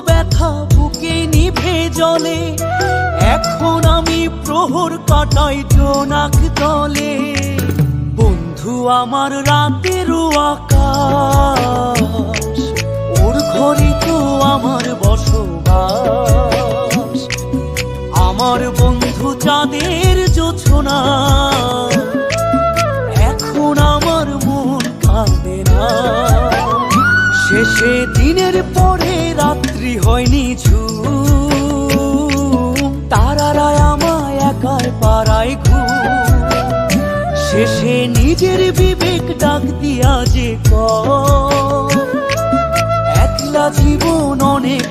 ব্যথা বুকে নিভে জলে, এখন আমি প্রহর কাটাই জোনাক তলে। বন্ধু আমার রাতের আকাশ, ওর ঘরে তো আমার বসবাস। আমার বন্ধু চাঁদের জোছনা, এখন আমার মন কাঁদে না। শেষে দিনের পরে রাত্রি হয়নি ঝুম, তারারা আমায় একার পাড়ায় ঘুম। শেষে নিজের বিবেক ডাক দিয়া যে একলা জীবন অনেক